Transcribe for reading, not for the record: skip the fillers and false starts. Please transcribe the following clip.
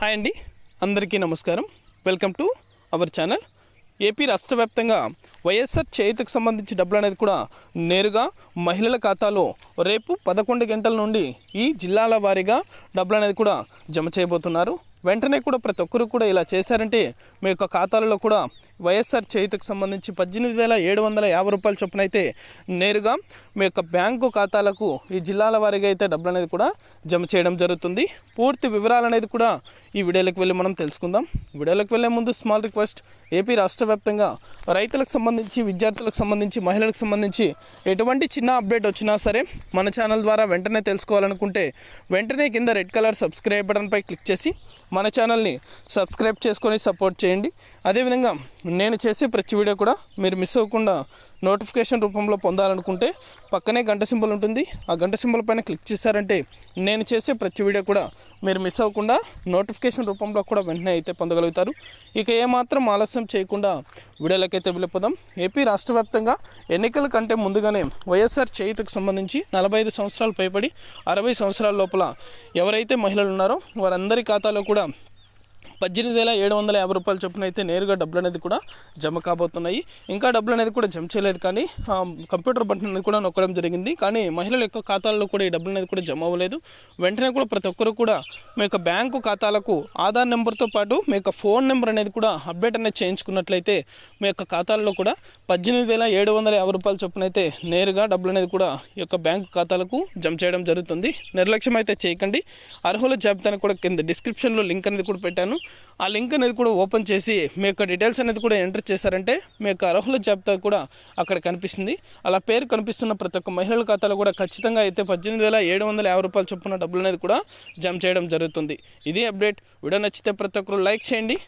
Hi అండి, అందరికీ నమస్కారం. Welcome to our channel. AP రాష్ట్ర వ్యాప్తంగా వైఎస్ఆర్ చేయూతకు సంబంధించి డబ్బులు అనేది కూడా నేరుగా మహిళల ఖాతాలో రేపు 11 గంటల నుండి ఈ జిల్లాల వారీగా డబ్బులు అనేది కూడా జమ చేయబోతున్నారు. వెంటనే కూడా ప్రతి ఒక్కరు కూడా ఇలా చేశారంటే మీ యొక్క ఖాతాలలో కూడా వైఎస్ఆర్ చేయూతకు సంబంధించి 18,750 రూపాయల చొప్పున అయితే నేరుగా మీ యొక్క బ్యాంకు ఖాతాలకు ఈ జిల్లాల వారీగా అయితే డబ్బులు అనేది కూడా జమ చేయడం జరుగుతుంది. పూర్తి వివరాలు అనేది కూడా ఈ వీడియోలోకి వెళ్ళి మనం తెలుసుకుందాం. వీడియోలోకి వెళ్ళే ముందు స్మాల్ రిక్వెస్ట్, ఏపీ రాష్ట్ర వ్యాప్తంగా రైతులకు సంబంధించి, విద్యార్థులకు సంబంధించి, మహిళలకు సంబంధించి ఎటువంటి చిన్న అప్డేట్ వచ్చినా సరే మన ఛానల్ ద్వారా వెంటనే తెలుసుకోవాలనుకుంటే వెంటనే కింద రెడ్ కలర్ సబ్స్క్రైబ్ బటన్పై క్లిక్ చేసి మన ఛానల్ని సబ్స్క్రైబ్ చేసుకొని సపోర్ట్ చేయండి. అదేవిధంగా నేను చేసే ప్రతి వీడియో కూడా మీరు మిస్ అవ్వకుండా నోటిఫికేషన్ రూపంలో పొందాలనుకుంటే పక్కనే గంట సింబల్ ఉంటుంది. ఆ గంట సింబల్ పైన క్లిక్ చేశారంటే నేను చేసే ప్రతి వీడియో కూడా మీరు మిస్ అవ్వకుండా నోటిఫికేషన్ రూపంలో కూడా వెంటనే అయితే పొందగలుగుతారు. ఇక ఏమాత్రం ఆలస్యం చేయకుండా వీడియోలకైతే వెళ్ళిపోదాం. ఏపీ రాష్ట్ర వ్యాప్తంగా ఎన్నికల కంటే ముందుగానే వైఎస్ఆర్ చేయూతకు సంబంధించి 45 సంవత్సరాలు పైబడి 60 సంవత్సరాల లోపల ఎవరైతే మహిళలు ఉన్నారో వారందరి ఖాతాలో కూడా 18,750 రూపాయల చొప్పున అయితే నేరుగా డబ్బులు అనేది కూడా జమ కాబోతున్నాయి. ఇంకా డబ్బులు అనేది కూడా జమ చేయలేదు, కానీ కంప్యూటర్ బటన్ అనేది కూడా నొక్కడం జరిగింది. కానీ మహిళల యొక్క ఖాతాల్లో కూడా ఈ డబ్బులు అనేది కూడా జమ అవ్వలేదు. వెంటనే కూడా ప్రతి ఒక్కరు కూడా మీ యొక్క బ్యాంకు ఖాతాలకు ఆధార్ నెంబర్తో పాటు మీ యొక్క ఫోన్ నెంబర్ అనేది కూడా అప్డేట్ అనేది చేయించుకున్నట్లయితే మీ యొక్క ఖాతాల్లో కూడా 18,750 రూపాయల చొప్పున అయితే నేరుగా డబ్బులు అనేది కూడా ఈ యొక్క బ్యాంకు ఖాతాలకు జమ చేయడం జరుగుతుంది. నిర్లక్ష్యం అయితే చేయకండి. అర్హుల జాబితాను కూడా కింద డిస్క్రిప్షన్లో లింక్ అనేది కూడా పెట్టాను. ఆ లింక్ అనేది కూడా ఓపెన్ చేసి మీ యొక్క డీటెయిల్స్ అనేది కూడా ఎంటర్ చేశారంటే మీ యొక్క అర్హుల జాబితా కూడా అక్కడ కనిపిస్తుంది. అలా పేరు కనిపిస్తున్న ప్రతి ఒక్క మహిళల ఖాతాలో కూడా ఖచ్చితంగా అయితే 18,750 రూపాయల చొప్పున డబ్బులు అనేది కూడా జమ చేయడం జరుగుతుంది. ఇది అప్డేట్. వీడియో నచ్చితే ప్రతి ఒక్కరు లైక్ చేయండి.